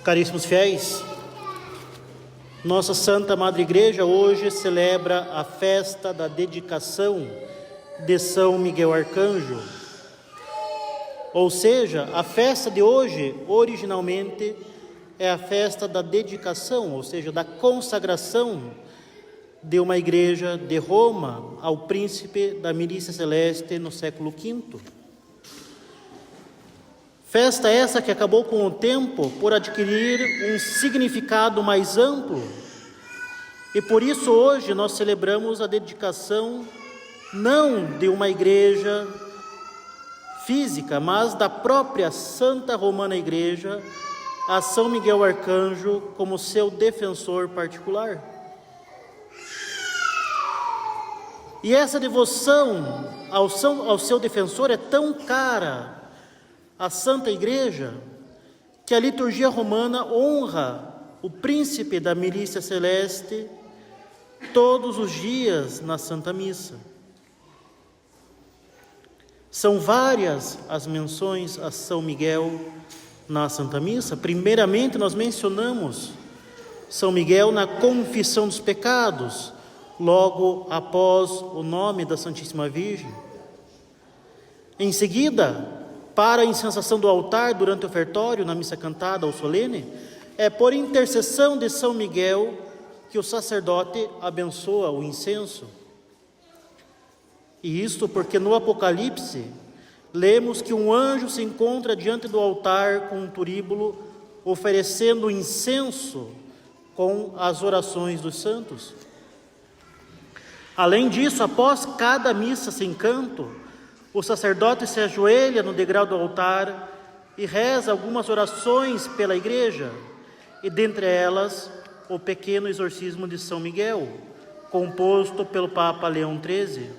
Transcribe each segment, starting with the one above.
Caríssimos fiéis, nossa Santa Madre Igreja hoje celebra a festa da dedicação de São Miguel Arcanjo. Ou seja, a festa de hoje, originalmente, é a festa da dedicação, ou seja, da consagração de uma igreja de Roma ao príncipe da milícia celeste no século V. Festa essa que acabou com o tempo por adquirir um significado mais amplo, e por isso hoje nós celebramos a dedicação não de uma igreja física, mas da própria Santa Romana Igreja a São Miguel Arcanjo como seu defensor particular. E essa devoção ao seu defensor é tão cara à Santa Igreja que a liturgia romana honra o príncipe da milícia celeste todos os dias na Santa Missa. São várias as menções a São Miguel na Santa Missa. Primeiramente, nós mencionamos São Miguel na confissão dos pecados, logo após o nome da Santíssima Virgem. Em seguida, para a incensação do altar durante o ofertório, na missa cantada ou solene, é por intercessão de São Miguel que o sacerdote abençoa o incenso. E isto porque no Apocalipse lemos que um anjo se encontra diante do altar com um turíbulo oferecendo incenso com as orações dos santos. Além disso, após cada missa sem canto, o sacerdote se ajoelha no degrau do altar e reza algumas orações pela igreja, e dentre elas o pequeno exorcismo de São Miguel, composto pelo Papa Leão XIII.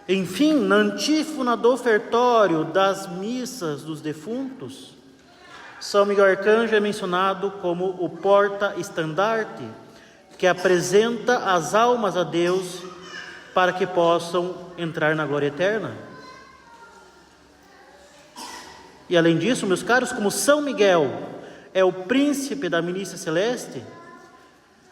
Enfim, na antífona do ofertório das missas dos defuntos, São Miguel Arcanjo é mencionado como o porta-estandarte, que apresenta as almas a Deus para que possam entrar na glória eterna. E além disso, meus caros, como São Miguel é o príncipe da milícia celeste,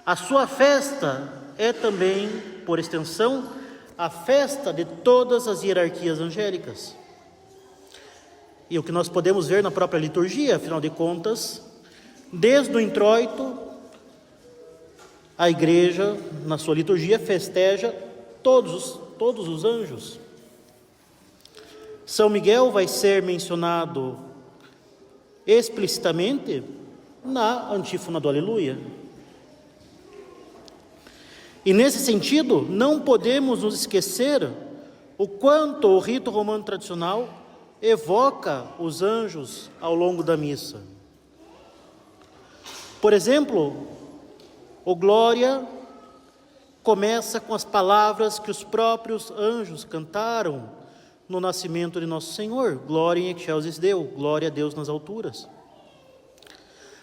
a sua festa é também, por extensão, a festa de todas as hierarquias angélicas. E o que nós podemos ver na própria liturgia, afinal de contas, desde o introito, a igreja, na sua liturgia, festeja todos os anjos. São Miguel vai ser mencionado explicitamente na antífona do Aleluia. E nesse sentido, não podemos nos esquecer o quanto o rito romano tradicional evoca os anjos ao longo da missa. Por exemplo, o Glória começa com as palavras que os próprios anjos cantaram no nascimento de Nosso Senhor: Glória in excelsis Deo, glória a Deus nas alturas.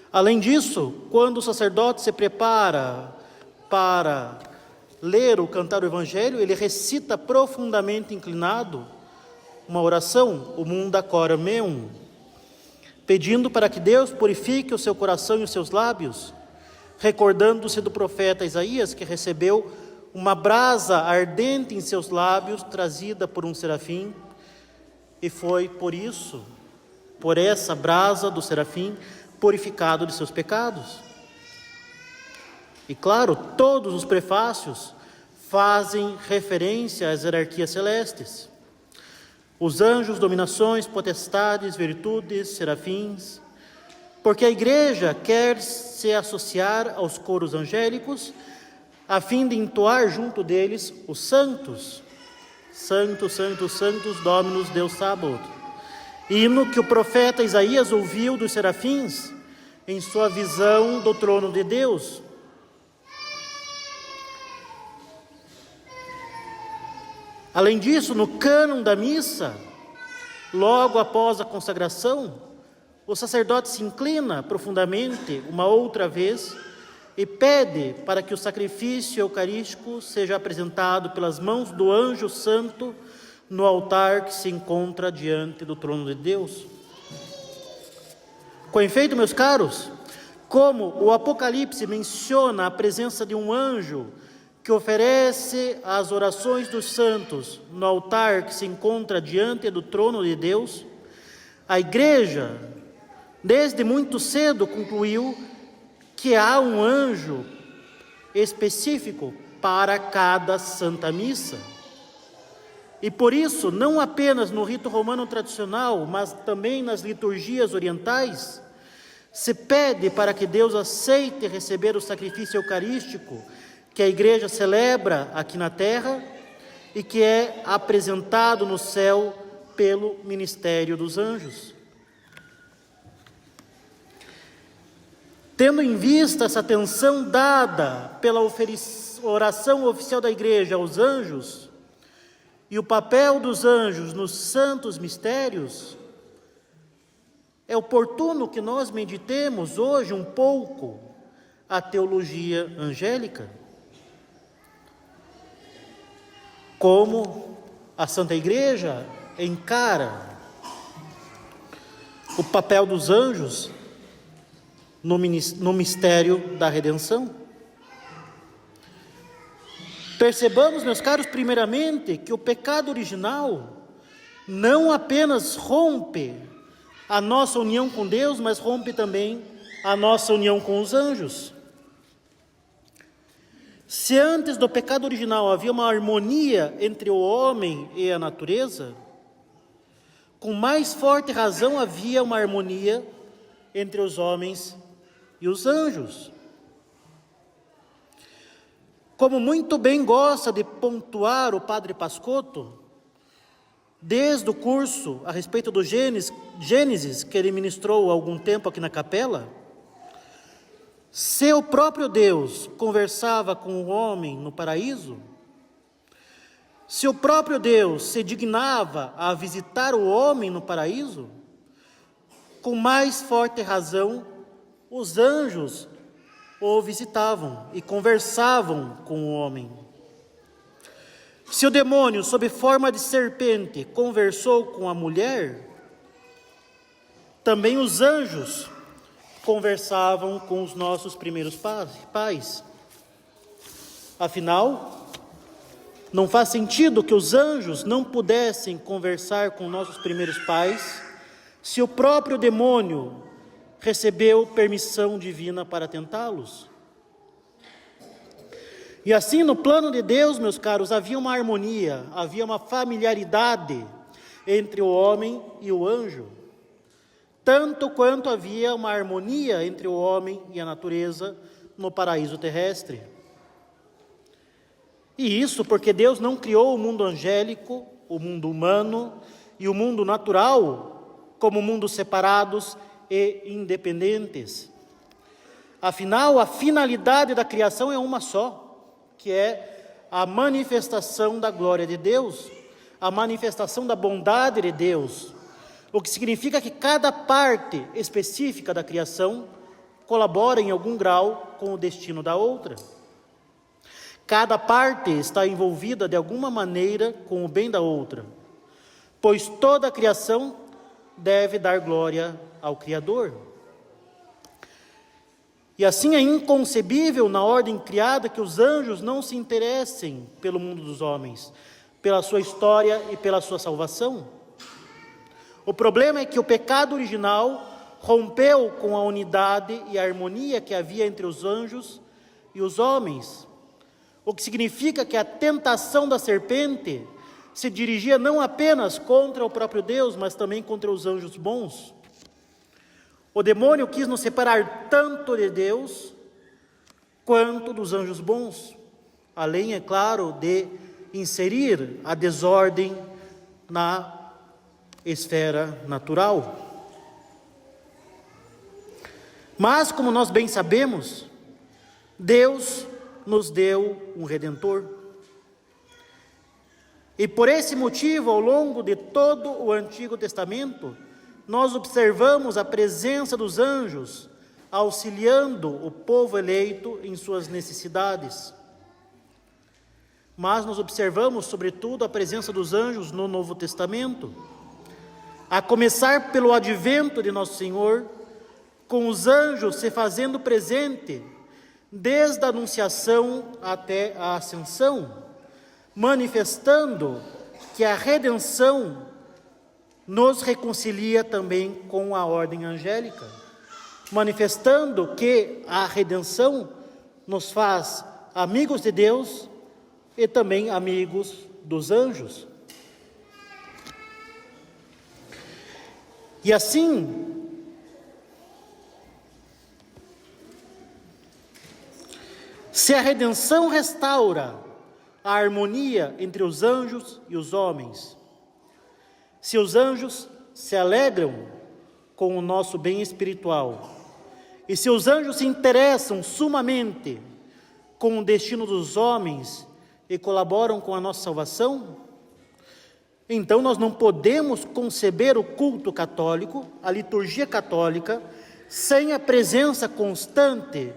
Além disso, quando o sacerdote se prepara para ler ou cantar o Evangelho, ele recita profundamente inclinado uma oração, o Munda Cor Meum, pedindo para que Deus purifique o seu coração e os seus lábios, recordando-se do profeta Isaías, que recebeu uma brasa ardente em seus lábios, trazida por um serafim, e foi por isso, por essa brasa do serafim, purificado de seus pecados. E claro, todos os prefácios fazem referência às hierarquias celestes. Os anjos, dominações, potestades, virtudes, serafins, porque a igreja quer se associar aos coros angélicos, a fim de entoar junto deles os santos. Santos, santos, santos, Dominus Deus Sabaoth. Hino que o profeta Isaías ouviu dos serafins em sua visão do trono de Deus. Além disso, no cânon da missa, logo após a consagração, o sacerdote se inclina profundamente uma outra vez e pede para que o sacrifício eucarístico seja apresentado pelas mãos do anjo santo no altar que se encontra diante do trono de Deus. Com efeito, meus caros, como o Apocalipse menciona a presença de um anjo que oferece as orações dos santos no altar que se encontra diante do trono de Deus, a Igreja, desde muito cedo, concluiu que há um anjo específico para cada Santa Missa. E por isso, não apenas no rito romano tradicional, mas também nas liturgias orientais, se pede para que Deus aceite receber o sacrifício eucarístico que a Igreja celebra aqui na terra e que é apresentado no céu pelo ministério dos anjos. Tendo em vista essa atenção dada pela oração oficial da Igreja aos anjos e o papel dos anjos nos santos mistérios, é oportuno que nós meditemos hoje um pouco a teologia angélica. Como a Santa Igreja encara o papel dos anjos no mistério da redenção. Percebamos, meus caros, primeiramente, que o pecado original não apenas rompe a nossa união com Deus, mas rompe também a nossa união com os anjos. Se antes do pecado original havia uma harmonia entre o homem e a natureza, com mais forte razão havia uma harmonia entre os homens e os anjos. Como muito bem gosta de pontuar o Padre Pascotto, desde o curso a respeito do Gênesis, que ele ministrou há algum tempo aqui na capela, se o próprio Deus conversava com o homem no paraíso, se o próprio Deus se dignava a visitar o homem no paraíso, com mais forte razão, os anjos o visitavam e conversavam com o homem. Se o demônio, sob forma de serpente, conversou com a mulher, também os anjos conversavam com os nossos primeiros pais. Afinal, não faz sentido que os anjos não pudessem conversar com nossos primeiros pais, se o próprio demônio recebeu permissão divina para tentá-los. E assim, no plano de Deus, meus caros, havia uma harmonia, havia uma familiaridade entre o homem e o anjo, tanto quanto havia uma harmonia entre o homem e a natureza no paraíso terrestre. E isso porque Deus não criou o mundo angélico, o mundo humano e o mundo natural como mundos separados e independentes. Afinal, a finalidade da criação é uma só, que é a manifestação da glória de Deus, a manifestação da bondade de Deus, o que significa que cada parte específica da criação colabora em algum grau com o destino da outra. Cada parte está envolvida de alguma maneira com o bem da outra, pois toda a criação deve dar glória ao Criador. E assim é inconcebível na ordem criada que os anjos não se interessem pelo mundo dos homens, pela sua história e pela sua salvação. O problema é que o pecado original rompeu com a unidade e a harmonia que havia entre os anjos e os homens, o que significa que a tentação da serpente se dirigia não apenas contra o próprio Deus, mas também contra os anjos bons. O demônio quis nos separar tanto de Deus quanto dos anjos bons, além, é claro, de inserir a desordem na esfera natural. Mas, como nós bem sabemos, Deus nos deu um Redentor. E por esse motivo, ao longo de todo o Antigo Testamento, nós observamos a presença dos anjos auxiliando o povo eleito em suas necessidades. Mas nós observamos, sobretudo, a presença dos anjos no Novo Testamento, a começar pelo advento de Nosso Senhor, com os anjos se fazendo presente, desde a Anunciação até a Ascensão, manifestando que a redenção nos reconcilia também com a ordem angélica, manifestando que a redenção nos faz amigos de Deus e também amigos dos anjos. E assim, se a redenção restaura a harmonia entre os anjos e os homens, se os anjos se alegram com o nosso bem espiritual, e se os anjos se interessam sumamente com o destino dos homens e colaboram com a nossa salvação, então nós não podemos conceber o culto católico, a liturgia católica, sem a presença constante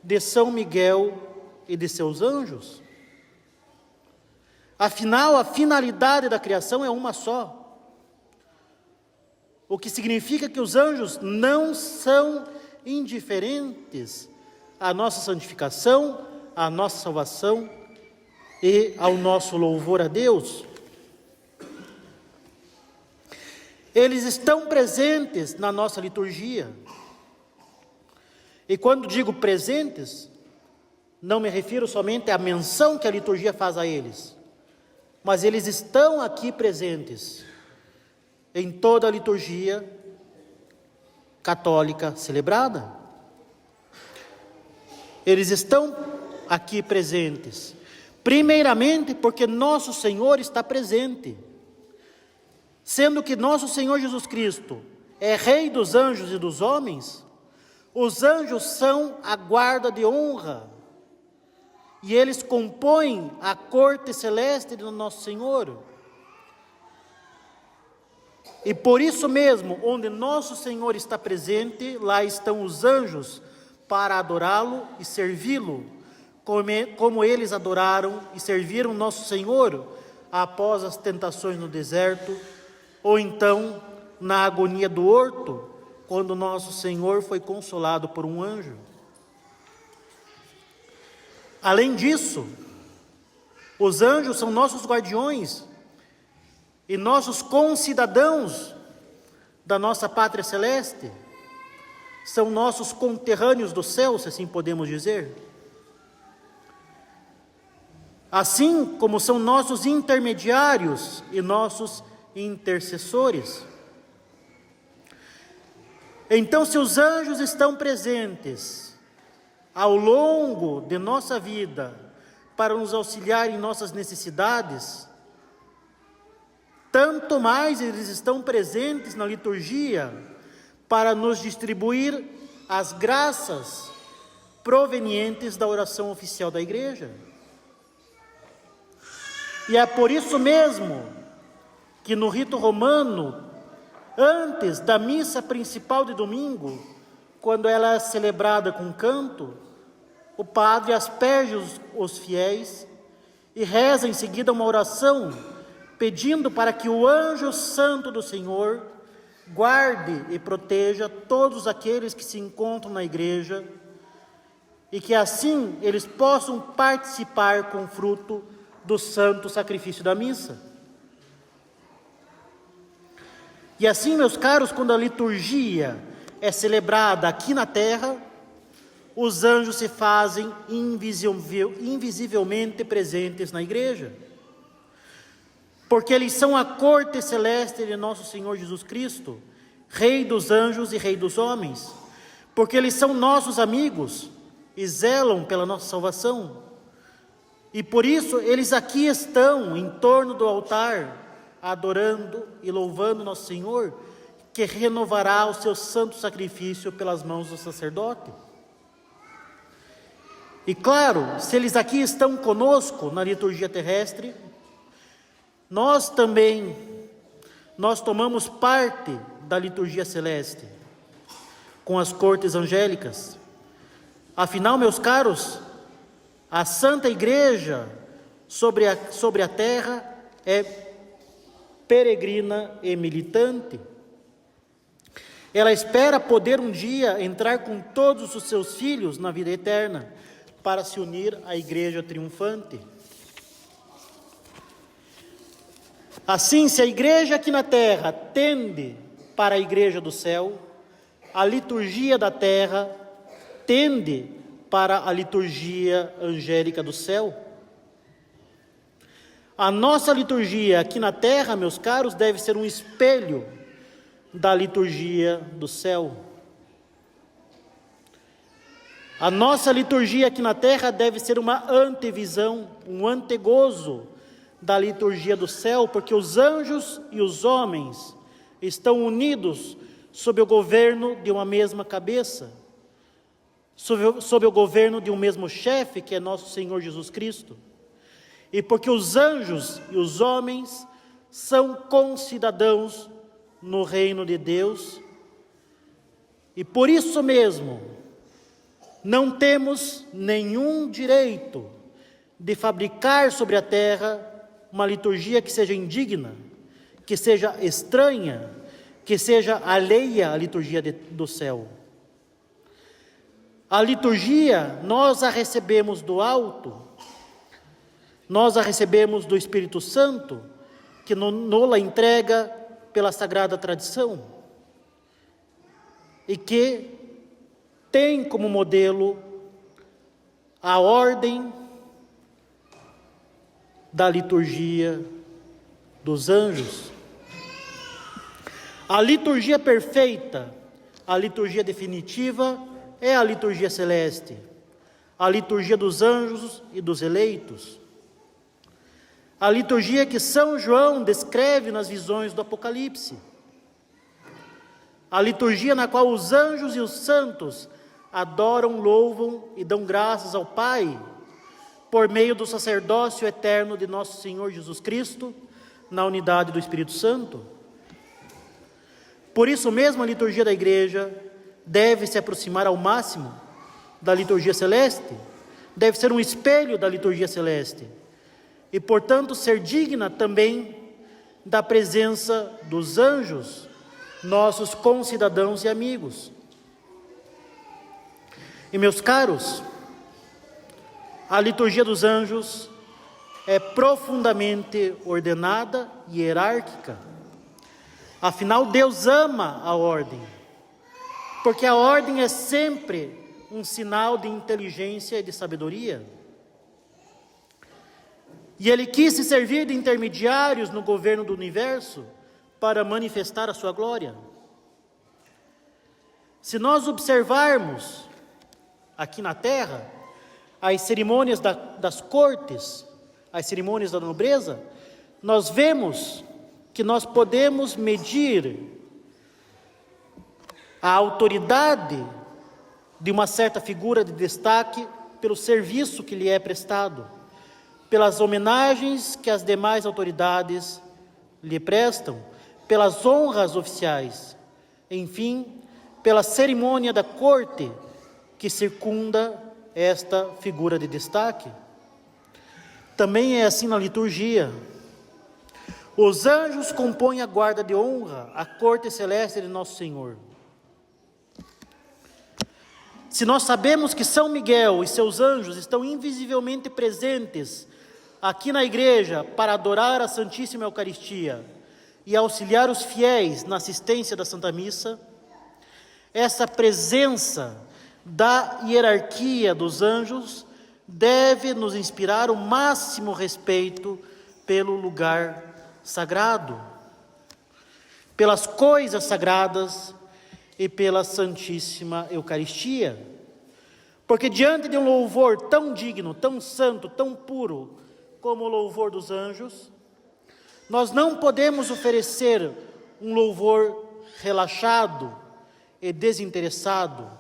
de São Miguel e de seus anjos. Afinal, a finalidade da criação é uma só. O que significa que os anjos não são indiferentes à nossa santificação, à nossa salvação e ao nosso louvor a Deus. Eles estão presentes na nossa liturgia. E quando digo presentes, não me refiro somente à menção que a liturgia faz a eles, mas eles estão aqui presentes em toda a liturgia católica celebrada. Eles estão aqui presentes, primeiramente porque nosso Senhor está presente. Sendo que nosso Senhor Jesus Cristo é Rei dos anjos e dos homens, os anjos são a guarda de honra, e eles compõem a corte celeste do nosso Senhor. E por isso mesmo, onde nosso Senhor está presente, lá estão os anjos para adorá-lo e servi-lo, como eles adoraram e serviram nosso Senhor após as tentações no deserto, ou então na agonia do horto, quando nosso Senhor foi consolado por um anjo. Além disso, os anjos são nossos guardiões e nossos concidadãos da nossa pátria celeste, são nossos conterrâneos do céu, se assim podemos dizer. Assim como são nossos intermediários e nossos intercessores. Então, se os anjos estão presentes ao longo de nossa vida para nos auxiliar em nossas necessidades, tanto mais eles estão presentes na liturgia para nos distribuir as graças provenientes da oração oficial da Igreja. E é por isso mesmo que no rito romano, antes da missa principal de domingo, quando ela é celebrada com canto, o padre asperge os fiéis e reza em seguida uma oração, pedindo para que o anjo santo do Senhor guarde e proteja todos aqueles que se encontram na igreja e que assim eles possam participar com fruto do santo sacrifício da missa. E assim, meus caros, quando a liturgia é celebrada aqui na terra, os anjos se fazem invisivelmente presentes na igreja, porque eles são a corte celeste de nosso Senhor Jesus Cristo, Rei dos anjos e Rei dos homens, porque eles são nossos amigos e zelam pela nossa salvação. E por isso eles aqui estão em torno do altar, adorando e louvando nosso Senhor, que renovará o seu santo sacrifício pelas mãos do sacerdote. E claro, se eles aqui estão conosco na liturgia terrestre, nós tomamos parte da liturgia celeste, com as cortes angélicas. Afinal, meus caros, a Santa Igreja sobre a terra é peregrina e militante. Ela espera poder um dia entrar com todos os seus filhos na vida eterna, para se unir à igreja triunfante. Assim, se a igreja aqui na terra tende para a igreja do céu, a liturgia da terra tende para a liturgia angélica do céu. A nossa liturgia aqui na terra, meus caros, deve ser um espelho da liturgia do céu. A nossa liturgia aqui na terra deve ser uma antevisão, um antegozo da liturgia do céu, porque os anjos e os homens estão unidos sob o governo de uma mesma cabeça, sob o governo de um mesmo chefe, que é nosso Senhor Jesus Cristo. E porque os anjos e os homens são concidadãos no reino de Deus, e por isso mesmo não temos nenhum direito de fabricar sobre a terra uma liturgia que seja indigna, que seja estranha, que seja alheia à liturgia do céu. A liturgia, nós a recebemos do alto, nós a recebemos do Espírito Santo, que nos entrega pela sagrada tradição, e que tem como modelo a ordem da liturgia dos anjos. A liturgia perfeita, a liturgia definitiva, é a liturgia celeste, a liturgia dos anjos e dos eleitos. A liturgia que São João descreve nas visões do Apocalipse. A liturgia na qual os anjos e os santos adoram, louvam e dão graças ao Pai, por meio do sacerdócio eterno de nosso Senhor Jesus Cristo, na unidade do Espírito Santo. Por isso mesmo, a liturgia da igreja deve se aproximar ao máximo da liturgia celeste, deve ser um espelho da liturgia celeste, e, portanto, ser digna também da presença dos anjos, nossos concidadãos e amigos. E, meus caros, a liturgia dos anjos é profundamente ordenada e hierárquica. Afinal, Deus ama a ordem, porque a ordem é sempre um sinal de inteligência e de sabedoria. E Ele quis se servir de intermediários no governo do universo para manifestar a sua glória. Se nós observarmos aqui na terra as cerimônias das cortes, as cerimônias da nobreza, nós vemos que nós podemos medir a autoridade de uma certa figura de destaque pelo serviço que lhe é prestado, pelas homenagens que as demais autoridades lhe prestam, pelas honras oficiais, enfim, pela cerimônia da corte que circunda esta figura de destaque. Também é assim na liturgia. Os anjos compõem a guarda de honra, a corte celeste de nosso Senhor. Se nós sabemos que São Miguel e seus anjos estão invisivelmente presentes aqui na igreja para adorar a Santíssima Eucaristia e auxiliar os fiéis na assistência da Santa Missa, essa presença da hierarquia dos anjos deve nos inspirar o máximo respeito pelo lugar sagrado, pelas coisas sagradas e pela Santíssima Eucaristia. Porque diante de um louvor tão digno, tão santo, tão puro, como o louvor dos anjos, nós não podemos oferecer um louvor relaxado e desinteressado,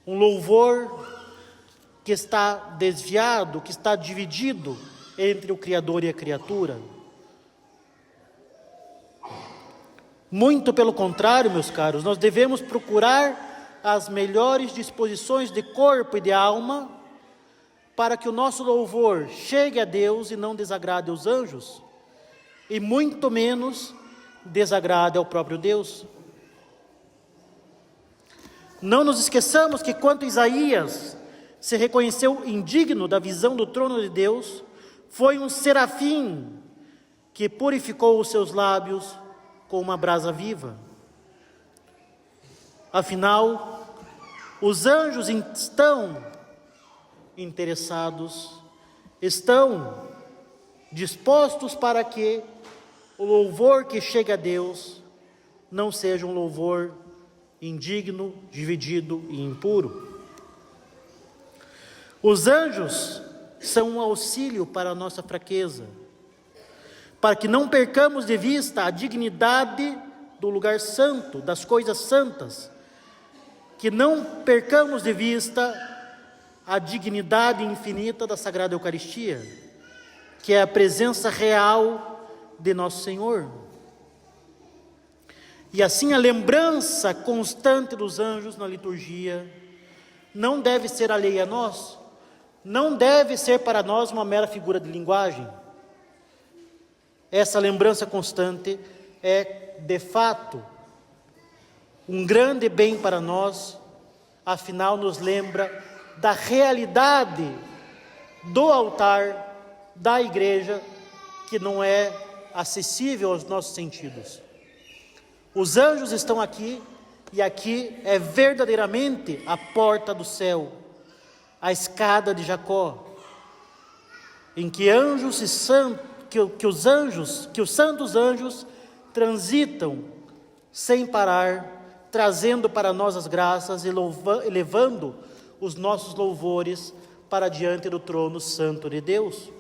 um louvor que está desviado, que está dividido entre o Criador e a criatura. Muito pelo contrário, meus caros, nós devemos procurar as melhores disposições de corpo e de alma para que o nosso louvor chegue a Deus e não desagrade aos anjos, e muito menos desagrade ao próprio Deus. Não nos esqueçamos que quando Isaías se reconheceu indigno da visão do trono de Deus, foi um serafim que purificou os seus lábios com uma brasa viva. Afinal, os anjos estão interessados, estão dispostos para que o louvor que chega a Deus não seja um louvor indigno, dividido e impuro. Os anjos são um auxílio para a nossa fraqueza, para que não percamos de vista a dignidade do lugar santo, das coisas santas, que não percamos de vista a dignidade infinita da Sagrada Eucaristia, que é a presença real de nosso Senhor. E assim a lembrança constante dos anjos na liturgia não deve ser alheia a nós, não deve ser para nós uma mera figura de linguagem. Essa lembrança constante é, de fato, um grande bem para nós, afinal nos lembra da realidade do altar da igreja, que não é acessível aos nossos sentidos. Os anjos estão aqui, e aqui é verdadeiramente a porta do céu, a escada de Jacó, em que anjos e que os santos anjos transitam sem parar, trazendo para nós as graças e elevando os nossos louvores para diante do trono santo de Deus.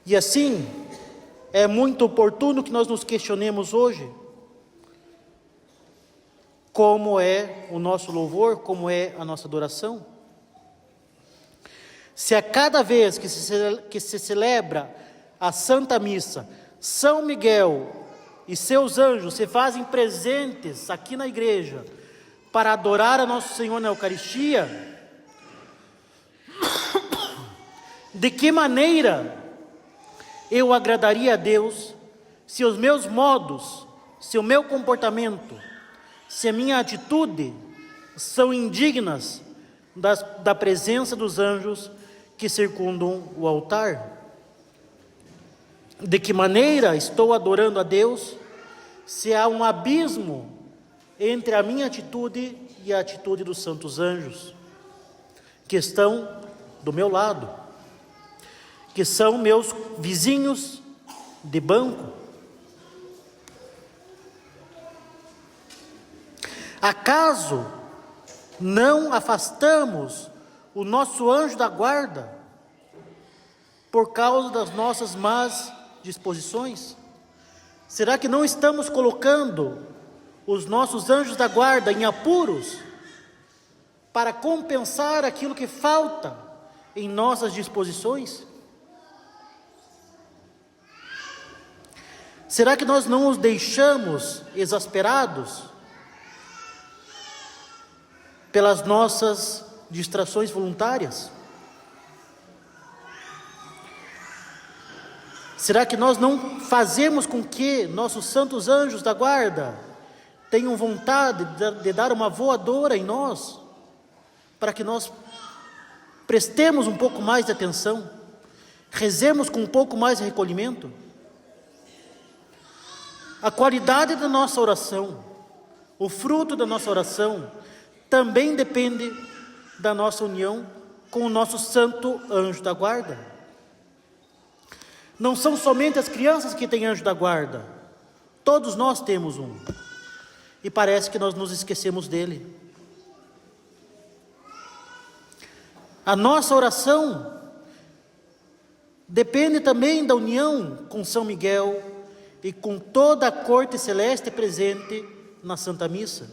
E assim, é muito oportuno que nós nos questionemos hoje como é o nosso louvor, como é a nossa adoração. Se a cada vez que se celebra a Santa Missa, São Miguel e seus anjos se fazem presentes aqui na igreja para adorar a Nosso Senhor na Eucaristia, de que maneira eu agradaria a Deus se os meus modos, se o meu comportamento, se a minha atitude são indignas da presença dos anjos que circundam o altar? De que maneira estou adorando a Deus se há um abismo entre a minha atitude e a atitude dos santos anjos, que estão do meu lado, que são meus vizinhos de banco? Acaso não afastamos o nosso anjo da guarda por causa das nossas más disposições? Será que não estamos colocando os nossos anjos da guarda em apuros para compensar aquilo que falta em nossas disposições? Será que nós não os deixamos exasperados pelas nossas distrações voluntárias? Será que nós não fazemos com que nossos santos anjos da guarda tenham vontade de dar uma voadora em nós, para que nós prestemos um pouco mais de atenção, rezemos com um pouco mais de recolhimento? A qualidade da nossa oração, o fruto da nossa oração, também depende da nossa união com o nosso santo anjo da guarda. Não são somente as crianças que têm anjo da guarda, todos nós temos um, e parece que nós nos esquecemos dele. A nossa oração depende também da união com São Miguel e com toda a corte celeste presente na Santa Missa.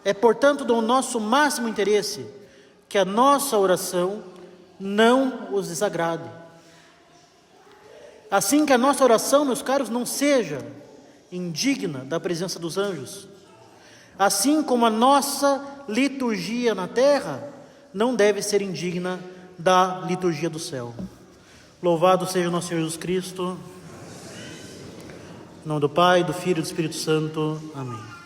É, portanto, do nosso máximo interesse que a nossa oração não os desagrade. Assim, que a nossa oração, meus caros, não seja indigna da presença dos anjos. Assim como a nossa liturgia na terra não deve ser indigna da liturgia do céu. Louvado seja o nosso Senhor Jesus Cristo. Em nome do Pai, do Filho e do Espírito Santo. Amém.